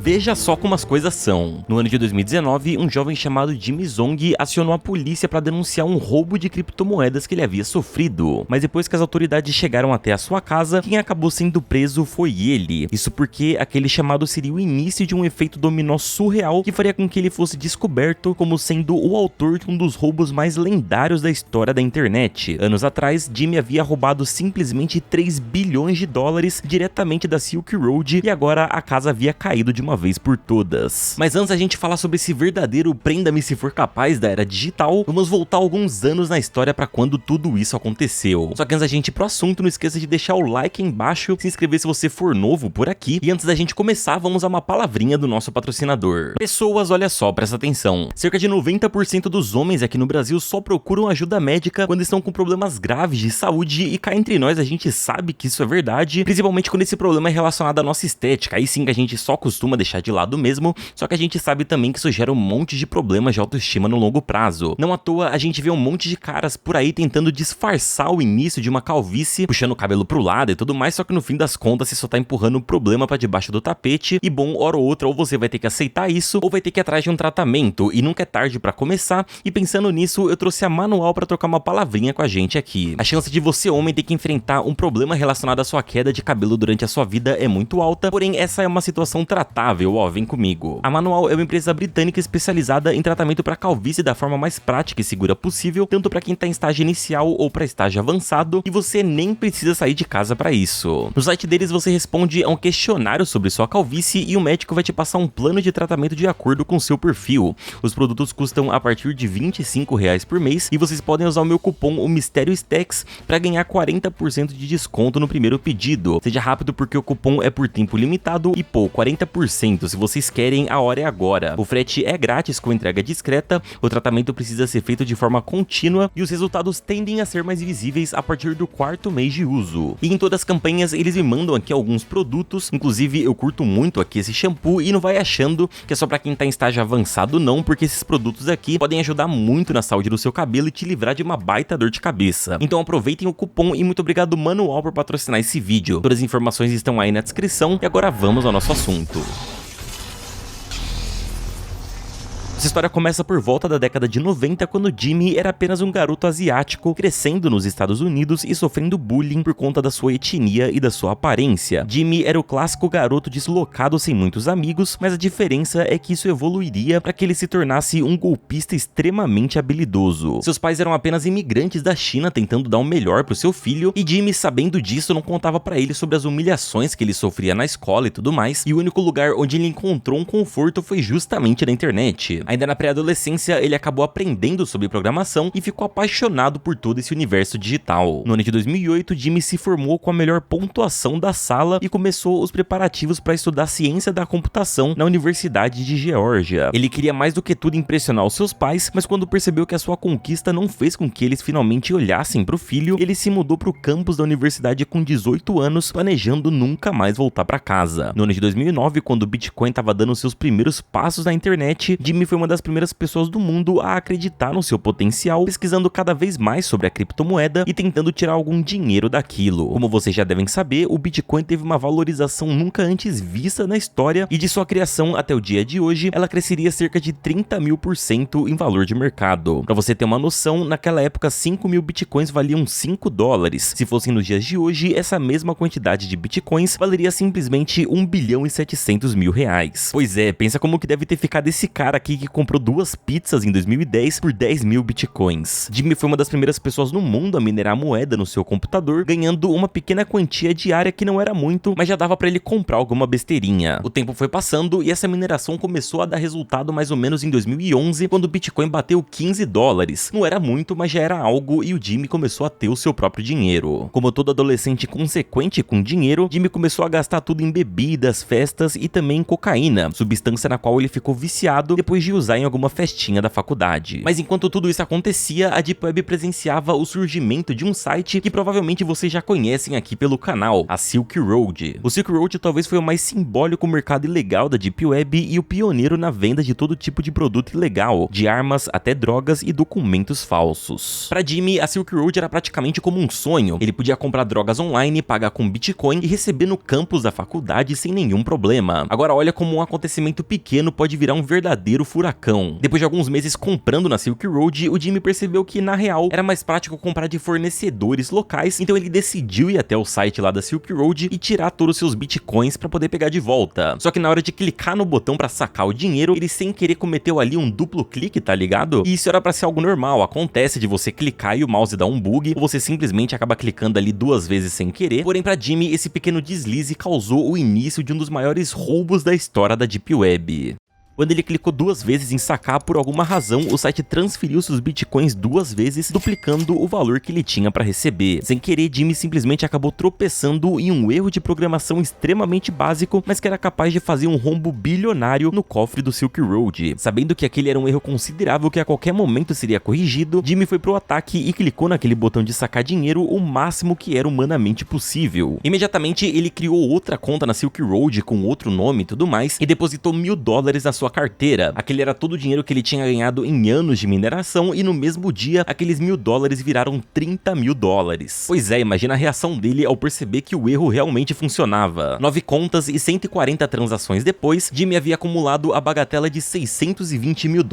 Veja só como as coisas são. No ano de 2019, um jovem chamado Jimmy Zong acionou a polícia para denunciar um roubo de criptomoedas que ele havia sofrido. Mas depois que as autoridades chegaram até a sua casa, quem acabou sendo preso foi ele. Isso porque aquele chamado seria o início de um efeito dominó surreal que faria com que ele fosse descoberto como sendo o autor de um dos roubos mais lendários da história da internet. Anos atrás, Jimmy havia roubado simplesmente 3 bilhões de dólares diretamente da Silk Road e agora a casa havia caído de uma vez por todas. Mas antes da gente falar sobre esse verdadeiro prenda-me se for capaz da era digital, vamos voltar alguns anos na história para quando tudo isso aconteceu. Só que antes da gente ir pro assunto, não esqueça de deixar o like aí embaixo, se inscrever se você for novo por aqui, e antes da gente começar, vamos a uma palavrinha do nosso patrocinador. Pessoas, olha só, presta atenção. Cerca de 90% dos homens aqui no Brasil só procuram ajuda médica quando estão com problemas graves de saúde, e cá entre nós a gente sabe que isso é verdade, principalmente quando esse problema é relacionado à nossa estética. Aí sim que a gente só costuma deixar de lado mesmo, só que a gente sabe também que isso gera um monte de problemas de autoestima no longo prazo. Não à toa a gente vê um monte de caras por aí tentando disfarçar o início de uma calvície, puxando o cabelo pro lado e tudo mais, só que no fim das contas você só tá empurrando o problema pra debaixo do tapete, e bom, hora ou outra, ou você vai ter que aceitar isso, ou vai ter que ir atrás de um tratamento, e nunca é tarde pra começar. E pensando nisso, eu trouxe a Manual pra trocar uma palavrinha com a gente aqui. A chance de você, homem, ter que enfrentar um problema relacionado à sua queda de cabelo durante a sua vida é muito alta, porém essa é uma situação tratável, ó, vem comigo. A Manual é uma empresa britânica especializada em tratamento para calvície da forma mais prática e segura possível, tanto para quem tá em estágio inicial ou para estágio avançado, e você nem precisa sair de casa para isso. No site deles você responde a um questionário sobre sua calvície e o médico vai te passar um plano de tratamento de acordo com seu perfil. Os produtos custam a partir de R$ 25 por mês e vocês podem usar o meu cupom, o Mistério Stacks, para ganhar 40% de desconto no primeiro pedido. Seja rápido porque o cupom é por tempo limitado e pô, 40% se vocês querem, a hora é agora. O frete é grátis com entrega discreta, o tratamento precisa ser feito de forma contínua e os resultados tendem a ser mais visíveis a partir do 4º mês de uso. E em todas as campanhas eles me mandam aqui alguns produtos, inclusive eu curto muito aqui esse shampoo e não vai achando que é só pra quem tá em estágio avançado não, porque esses produtos aqui podem ajudar muito na saúde do seu cabelo e te livrar de uma baita dor de cabeça. Então aproveitem o cupom e muito obrigado Manual por patrocinar esse vídeo. Todas as informações estão aí na descrição e agora vamos ao nosso assunto. Essa história começa por volta da década de 90, quando Jimmy era apenas um garoto asiático, crescendo nos Estados Unidos e sofrendo bullying por conta da sua etnia e da sua aparência. Jimmy era o clássico garoto deslocado sem muitos amigos, mas a diferença é que isso evoluiria para que ele se tornasse um golpista extremamente habilidoso. Seus pais eram apenas imigrantes da China tentando dar o melhor pro seu filho, e Jimmy, sabendo disso, não contava para ele sobre as humilhações que ele sofria na escola e tudo mais, e o único lugar onde ele encontrou um conforto foi justamente na internet. Ainda na pré-adolescência, ele acabou aprendendo sobre programação e ficou apaixonado por todo esse universo digital. No ano de 2008, Jimmy se formou com a melhor pontuação da sala e começou os preparativos para estudar ciência da computação na Universidade de Geórgia. Ele queria mais do que tudo impressionar os seus pais, mas quando percebeu que a sua conquista não fez com que eles finalmente olhassem para o filho, ele se mudou para o campus da universidade com 18 anos, planejando nunca mais voltar para casa. No ano de 2009, quando o Bitcoin estava dando seus primeiros passos na internet, Jimmy foi uma das primeiras pessoas do mundo a acreditar no seu potencial, pesquisando cada vez mais sobre a criptomoeda e tentando tirar algum dinheiro daquilo. Como vocês já devem saber, o Bitcoin teve uma valorização nunca antes vista na história, e de sua criação até o dia de hoje, ela cresceria cerca de 30.000% em valor de mercado. Pra você ter uma noção, naquela época 5.000 Bitcoins valiam $5. Se fossem nos dias de hoje, essa mesma quantidade de Bitcoins valeria simplesmente R$ 1.700.000. Pois é, pensa como que deve ter ficado esse cara aqui que comprou 2 pizzas em 2010 por 10.000 bitcoins. Jimmy foi uma das primeiras pessoas no mundo a minerar moeda no seu computador, ganhando uma pequena quantia diária que não era muito, mas já dava pra ele comprar alguma besteirinha. O tempo foi passando e essa mineração começou a dar resultado mais ou menos em 2011, quando o Bitcoin bateu $15. Não era muito, mas já era algo, e o Jimmy começou a ter o seu próprio dinheiro. Como todo adolescente consequente com dinheiro, Jimmy começou a gastar tudo em bebidas, festas e também em cocaína, substância na qual ele ficou viciado depois de usar em alguma festinha da faculdade. Mas enquanto tudo isso acontecia, a Deep Web presenciava o surgimento de um site que provavelmente vocês já conhecem aqui pelo canal, a Silk Road. O Silk Road talvez foi o mais simbólico mercado ilegal da Deep Web e o pioneiro na venda de todo tipo de produto ilegal, de armas até drogas e documentos falsos. Pra Jimmy, a Silk Road era praticamente como um sonho. Ele podia comprar drogas online, pagar com Bitcoin e receber no campus da faculdade sem nenhum problema. Agora olha como um acontecimento pequeno pode virar um verdadeiro furacão. Depois de alguns meses comprando na Silk Road, o Jimmy percebeu que na real era mais prático comprar de fornecedores locais, então ele decidiu ir até o site lá da Silk Road e tirar todos os seus Bitcoins pra poder pegar de volta. Só que na hora de clicar no botão pra sacar o dinheiro, ele sem querer cometeu ali um duplo clique, tá ligado? E isso era pra ser algo normal, acontece de você clicar e o mouse dar um bug, ou você simplesmente acaba clicando ali 2 vezes sem querer. Porém pra Jimmy, esse pequeno deslize causou o início de um dos maiores roubos da história da Deep Web. Quando ele clicou 2 vezes em sacar, por alguma razão, o site transferiu seus bitcoins 2 vezes, duplicando o valor que ele tinha para receber. Sem querer, Jimmy simplesmente acabou tropeçando em um erro de programação extremamente básico, mas que era capaz de fazer um rombo bilionário no cofre do Silk Road. Sabendo que aquele era um erro considerável que a qualquer momento seria corrigido, Jimmy foi pro ataque e clicou naquele botão de sacar dinheiro o máximo que era humanamente possível. Imediatamente, ele criou outra conta na Silk Road com outro nome e tudo mais, e depositou $1000 na sua carteira. Aquele era todo o dinheiro que ele tinha ganhado em anos de mineração e no mesmo dia, aqueles $1000 viraram $30 mil. Pois é, imagina a reação dele ao perceber que o erro realmente funcionava. 9 contas e 140 transações depois, Jimmy havia acumulado a bagatela de $620 mil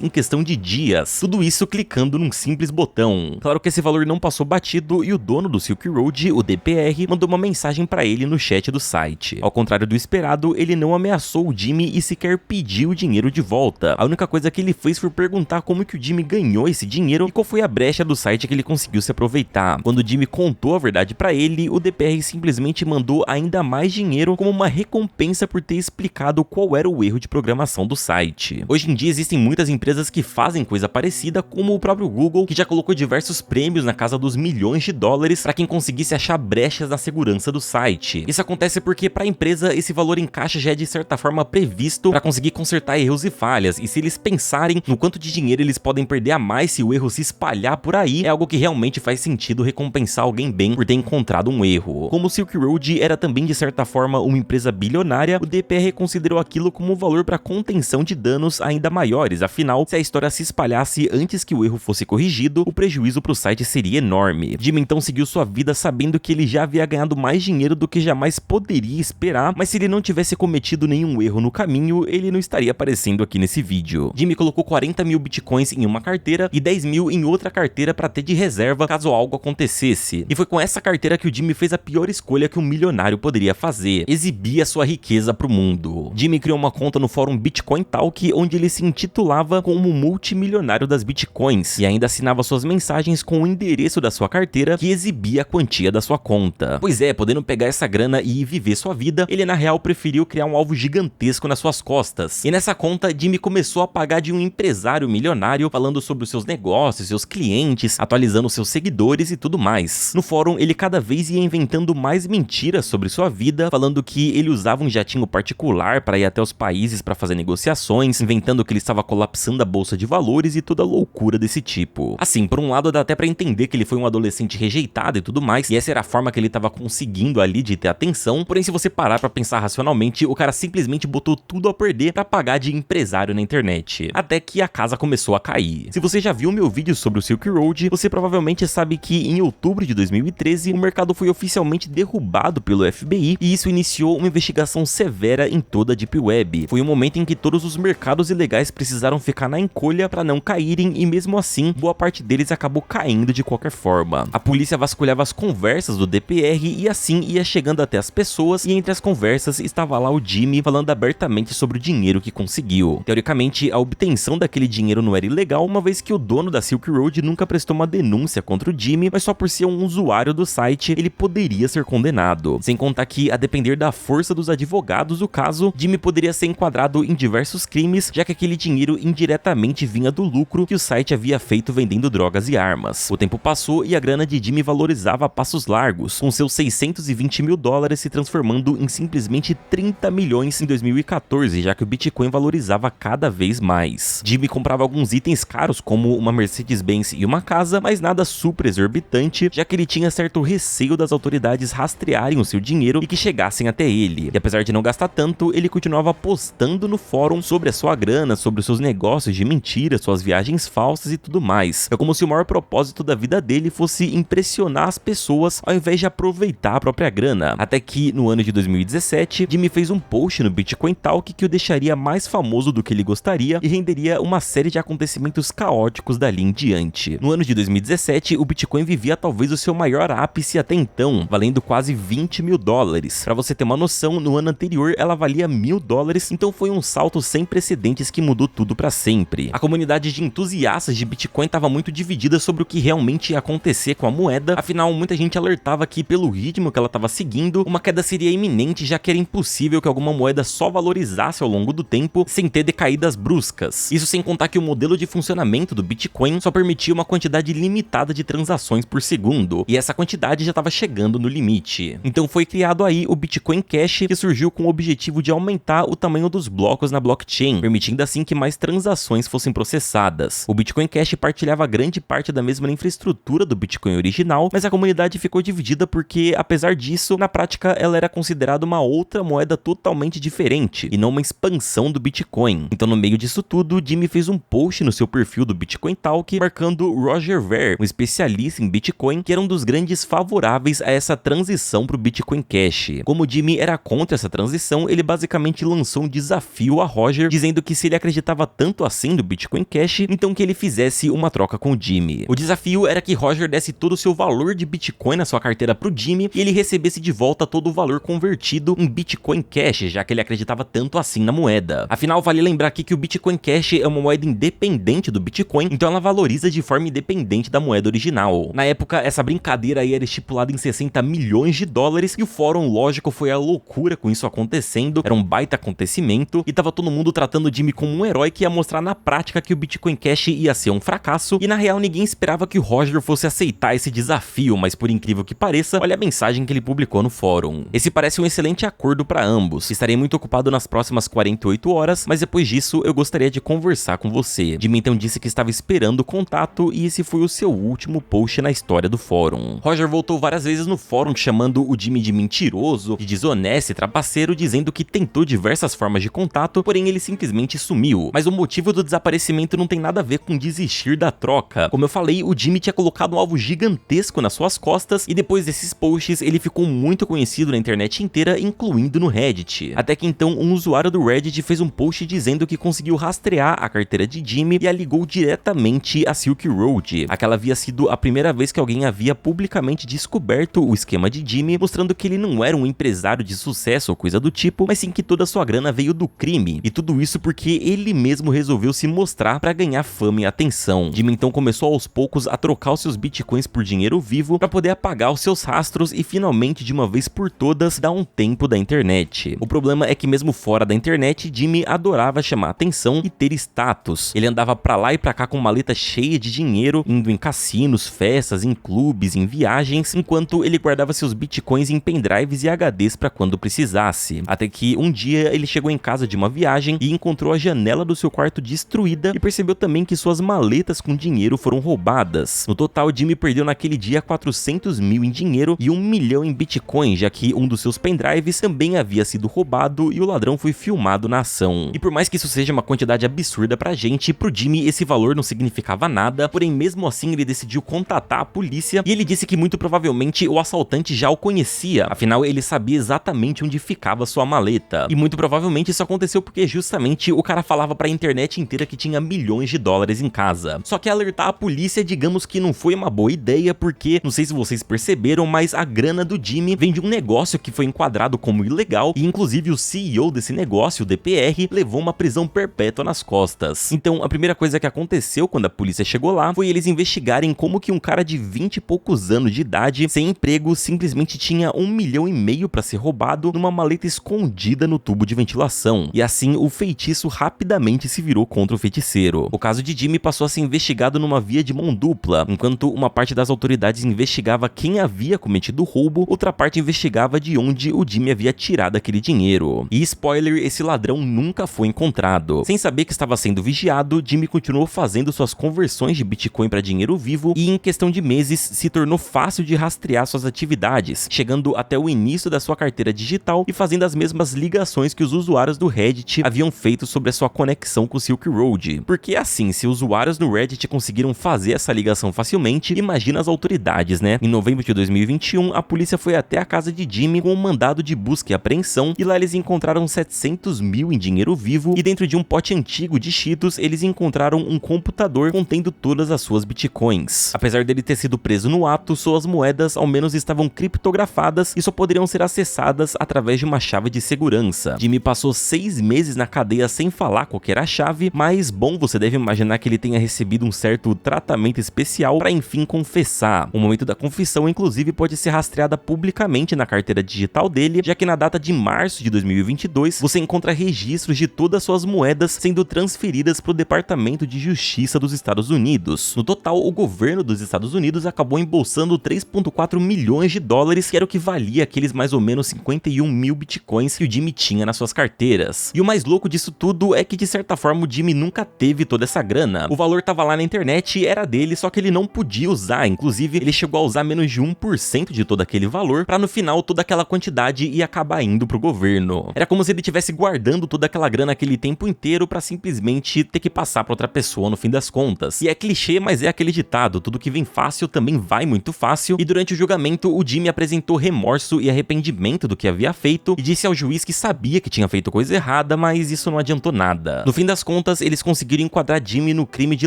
em questão de dias. Tudo isso clicando num simples botão. Claro que esse valor não passou batido e o dono do Silk Road, o DPR, mandou uma mensagem pra ele no chat do site. Ao contrário do esperado, ele não ameaçou o Jimmy e sequer pediu o dinheiro de volta. A única coisa que ele fez foi perguntar como que o Jimmy ganhou esse dinheiro e qual foi a brecha do site que ele conseguiu se aproveitar. Quando o Jimmy contou a verdade pra ele, o DPR simplesmente mandou ainda mais dinheiro como uma recompensa por ter explicado qual era o erro de programação do site. Hoje em dia existem muitas empresas que fazem coisa parecida, como o próprio Google, que já colocou diversos prêmios na casa dos milhões de dólares para quem conseguisse achar brechas na segurança do site. Isso acontece porque para a empresa esse valor em caixa já é de certa forma previsto para conseguir consertar erros e falhas, e se eles pensarem no quanto de dinheiro eles podem perder a mais se o erro se espalhar por aí, é algo que realmente faz sentido recompensar alguém bem por ter encontrado um erro. Como o Silk Road era também de certa forma uma empresa bilionária, o DPR considerou aquilo como um valor para contenção de danos ainda maiores, afinal, se a história se espalhasse antes que o erro fosse corrigido, o prejuízo para o site seria enorme. Jimmy então seguiu sua vida sabendo que ele já havia ganhado mais dinheiro do que jamais poderia esperar, mas se ele não tivesse cometido nenhum erro no caminho, ele não estaria aparecendo aqui nesse vídeo. Jimmy colocou 40 mil bitcoins em uma carteira e 10 mil em outra carteira para ter de reserva caso algo acontecesse. E foi com essa carteira que o Jimmy fez a pior escolha que um milionário poderia fazer: exibir a sua riqueza pro mundo. Jimmy criou uma conta no fórum Bitcoin Talk, onde ele se intitulava como multimilionário das bitcoins e ainda assinava suas mensagens com o endereço da sua carteira que exibia a quantia da sua conta. Pois é, podendo pegar essa grana e viver sua vida, ele na real preferiu criar um alvo gigantesco nas suas costas. E nessa conta, Jimmy começou a pagar de um empresário milionário, falando sobre os seus negócios, seus clientes, atualizando seus seguidores e tudo mais. No fórum, ele cada vez ia inventando mais mentiras sobre sua vida, falando que ele usava um jatinho particular para ir até os países para fazer negociações, inventando que ele estava colapsando a bolsa de valores e toda loucura desse tipo. Assim, por um lado dá até pra entender que ele foi um adolescente rejeitado e tudo mais, e essa era a forma que ele tava conseguindo ali de ter atenção, porém se você parar pra pensar racionalmente, o cara simplesmente botou tudo a perder pra pagar de empresário na internet. Até que a casa começou a cair. Se você já viu meu vídeo sobre o Silk Road, você provavelmente sabe que em outubro de 2013, o mercado foi oficialmente derrubado pelo FBI, e isso iniciou uma investigação severa em toda a Deep Web. Foi um momento em que todos os mercados ilegais precisaram ficar na encolha para não caírem, e mesmo assim, boa parte deles acabou caindo de qualquer forma. A polícia vasculhava as conversas do DPR e assim ia chegando até as pessoas, e entre as conversas estava lá o Jimmy falando abertamente sobre o dinheiro que conseguiu. Teoricamente, a obtenção daquele dinheiro não era ilegal, uma vez que o dono da Silk Road nunca prestou uma denúncia contra o Jimmy, mas só por ser um usuário do site, ele poderia ser condenado. Sem contar que, a depender da força dos advogados do caso, Jimmy poderia ser enquadrado em diversos crimes, já que aquele dinheiro indiretamente vinha do lucro que o site havia feito vendendo drogas e armas. O tempo passou e a grana de Jimmy valorizava a passos largos, com seus $620 mil se transformando em simplesmente 30 milhões em 2014, já que o Bitcoin Bitcoin valorizava cada vez mais. Jimmy comprava alguns itens caros como uma Mercedes-Benz e uma casa, mas nada super exorbitante, já que ele tinha certo receio das autoridades rastrearem o seu dinheiro e que chegassem até ele. E apesar de não gastar tanto, ele continuava postando no fórum sobre a sua grana, sobre os seus negócios de mentira, suas viagens falsas e tudo mais. É como se o maior propósito da vida dele fosse impressionar as pessoas ao invés de aproveitar a própria grana. Até que, no ano de 2017, Jimmy fez um post no Bitcoin Talk que o deixaria mais famoso do que ele gostaria e renderia uma série de acontecimentos caóticos dali em diante. No ano de 2017, o Bitcoin vivia talvez o seu maior ápice até então, valendo quase 20 mil dólares. Pra você ter uma noção, no ano anterior ela valia 1.000 dólares, então foi um salto sem precedentes que mudou tudo pra sempre. A comunidade de entusiastas de Bitcoin estava muito dividida sobre o que realmente ia acontecer com a moeda, afinal muita gente alertava que pelo ritmo que ela estava seguindo, uma queda seria iminente, já que era impossível que alguma moeda só valorizasse ao longo do tempo sem ter decaídas bruscas. Isso sem contar que o modelo de funcionamento do Bitcoin só permitia uma quantidade limitada de transações por segundo, e essa quantidade já estava chegando no limite. Então foi criado aí o Bitcoin Cash, que surgiu com o objetivo de aumentar o tamanho dos blocos na blockchain, permitindo assim que mais transações fossem processadas. O Bitcoin Cash partilhava grande parte da mesma infraestrutura do Bitcoin original, mas a comunidade ficou dividida porque, apesar disso, na prática ela era considerada uma outra moeda totalmente diferente, e não uma expansão do Bitcoin. Então no meio disso tudo, Jimmy fez um post no seu perfil do Bitcoin Talk, marcando Roger Ver, um especialista em Bitcoin, que era um dos grandes favoráveis a essa transição para o Bitcoin Cash. Como Jimmy era contra essa transição, ele basicamente lançou um desafio a Roger, dizendo que se ele acreditava tanto assim no Bitcoin Cash, então que ele fizesse uma troca com o Jimmy. O desafio era que Roger desse todo o seu valor de Bitcoin na sua carteira pro Jimmy e ele recebesse de volta todo o valor convertido em Bitcoin Cash, já que ele acreditava tanto assim na moeda. Afinal, vale lembrar aqui que o Bitcoin Cash é uma moeda independente do Bitcoin, então ela valoriza de forma independente da moeda original. Na época, essa brincadeira aí era estipulada em 60 milhões de dólares e o fórum, lógico, foi a loucura com isso acontecendo, era um baita acontecimento e tava todo mundo tratando o Jimmy como um herói que ia mostrar na prática que o Bitcoin Cash ia ser um fracasso, e na real ninguém esperava que o Roger fosse aceitar esse desafio, mas por incrível que pareça, olha a mensagem que ele publicou no fórum. Esse parece um excelente acordo para ambos. Estarei muito ocupado nas próximas 48 horas, mas depois disso eu gostaria de conversar com você. Jimmy então disse que estava esperando o contato e esse foi o seu último post na história do fórum. Roger voltou várias vezes no fórum chamando o Jimmy de mentiroso, de desonesto e trapaceiro, dizendo que tentou diversas formas de contato, porém ele simplesmente sumiu. Mas o motivo do desaparecimento não tem nada a ver com desistir da troca. Como eu falei, o Jimmy tinha colocado um alvo gigantesco nas suas costas e depois desses posts ele ficou muito conhecido na internet inteira, incluindo no Reddit. Até que então um usuário do Reddit fez um post dizendo que conseguiu rastrear a carteira de Jimmy e a ligou diretamente a Silk Road. Aquela havia sido a primeira vez que alguém havia publicamente descoberto o esquema de Jimmy, mostrando que ele não era um empresário de sucesso ou coisa do tipo, mas sim que toda a sua grana veio do crime. E tudo isso porque ele mesmo resolveu se mostrar para ganhar fama e atenção. Jimmy então começou aos poucos a trocar os seus bitcoins por dinheiro vivo para poder apagar os seus rastros e finalmente de uma vez por todas dar um tempo da internet. O problema é que mesmo fora da internet, Jimmy adorava chamar atenção e ter status. Ele andava pra lá e pra cá com maleta cheia de dinheiro, indo em cassinos, festas, em clubes, em viagens, enquanto ele guardava seus bitcoins em pendrives e HDs para quando precisasse. Até que um dia ele chegou em casa de uma viagem e encontrou a janela do seu quarto destruída e percebeu também que suas maletas com dinheiro foram roubadas. No total, Jimmy perdeu naquele dia 400 mil em dinheiro e 1 milhão em bitcoin, já que um dos seus pendrives também havia sido roubado e o ladrão foi filmado na ação. E por mais que isso seja uma quantidade absurda pra gente, pro Jimmy esse valor não significava nada, porém mesmo assim ele decidiu contatar a polícia e ele disse que muito provavelmente o assaltante já o conhecia, afinal ele sabia exatamente onde ficava sua maleta. E muito provavelmente isso aconteceu porque justamente o cara falava pra internet inteira que tinha milhões de dólares em casa. Só que alertar a polícia, digamos que não foi uma boa ideia, porque, não sei se vocês perceberam, mas a grana do Jimmy vem de um negócio que foi enquadrado como ilegal e inclusive o CEO desse negócio, o DPR, levou uma prisão perpétua nas costas. Então a primeira coisa que aconteceu quando a polícia chegou lá foi eles investigarem como que um cara de 20 e poucos anos de idade, sem emprego, simplesmente tinha 1,5 milhão pra ser roubado numa maleta escondida no tubo de ventilação. E assim o feitiço rapidamente se virou contra o feiticeiro. O caso de Jimmy passou a ser investigado numa via de mão dupla. Enquanto uma parte das autoridades investigava quem havia cometido o roubo, outra parte investigava de onde o Jimmy havia tirado aquele dinheiro. E spoiler, esse ladrão nunca foi encontrado. Sem saber que estava sendo vigiado, Jimmy continuou fazendo suas conversões de Bitcoin para dinheiro vivo e em questão de meses se tornou fácil de rastrear suas atividades, chegando até o início da sua carteira digital e fazendo as mesmas ligações que os usuários do Reddit haviam feito sobre a sua conexão com o Silk Road. Porque assim, se usuários no Reddit conseguiram fazer essa ligação facilmente, imagina as autoridades, né? Em novembro de 2021, a polícia foi até a casa de Jimmy com um mandado de busca e apreensão e lá eles encontraram 700 mil em dinheiro vivo e dentro de um pote antigo de Cheetos eles encontraram um computador contendo todas as suas bitcoins. Apesar dele ter sido preso no ato, suas moedas ao menos estavam criptografadas e só poderiam ser acessadas através de uma chave de segurança. Jimmy passou 6 meses na cadeia sem falar qual que era a chave, mas bom, você deve imaginar que ele tenha recebido um certo tratamento especial para enfim confessar. O momento da confissão inclusive pode ser rastreada publicamente na carteira digital dele, já que na data de março de 2022 você encontra registros de todas suas moedas sendo transferidas para o Departamento de Justiça dos Estados Unidos. No total, o governo dos Estados Unidos acabou embolsando 3,4 milhões de dólares, que era o que valia aqueles mais ou menos 51 mil bitcoins que o Jimmy tinha nas suas carteiras. E o mais louco disso tudo é que de certa forma o Jimmy nunca teve toda essa grana. O valor tava lá na internet, era dele, só que ele não podia usar, inclusive ele chegou a usar menos de 1% de todo aquele valor, pra no final toda aquela quantidade ia acabar indo pro governo. Era como se ele estivesse guardando toda aquela grana aquele tempo inteiro pra simplesmente ter que passar pra outra pessoa no fim das contas. E é clichê, mas é aquele ditado, tudo que vem fácil também vai muito fácil, e durante o julgamento o Jimmy apresentou remorso e arrependimento do que havia feito e disse ao juiz que sabia que tinha feito coisa errada, mas isso não adiantou nada. No fim das contas, eles conseguiram enquadrar Jimmy no crime de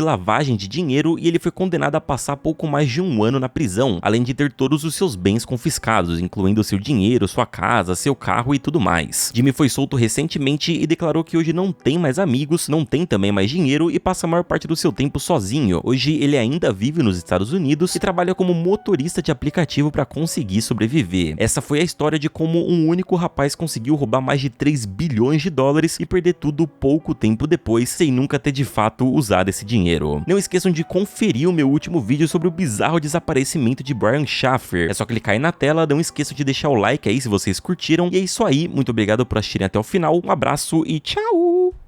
lavagem de dinheiro e ele foi condenado a passar pouco mais de 1 ano na prisão, além de ter todos os seus bens confiscados, incluindo seu dinheiro, sua casa, seu carro e tudo mais. Jimmy foi solto recentemente e declarou que hoje não tem mais amigos, não tem também mais dinheiro e passa a maior parte do seu tempo sozinho. Hoje ele ainda vive nos Estados Unidos e trabalha como motorista de aplicativo para conseguir sobreviver. Essa foi a história de como um único rapaz conseguiu roubar mais de 3 bilhões de dólares e perder tudo pouco tempo depois, sem nunca ter de fato usado esse dinheiro. Não esqueçam de conferir o meu último vídeo sobre o bizarro desaparecimento de Brian Shaffer. É só clicar aí na tela, não esqueçam de deixar o like aí se vocês curtiram. E é isso aí, muito obrigado por assistirem até o final, um abraço e tchau!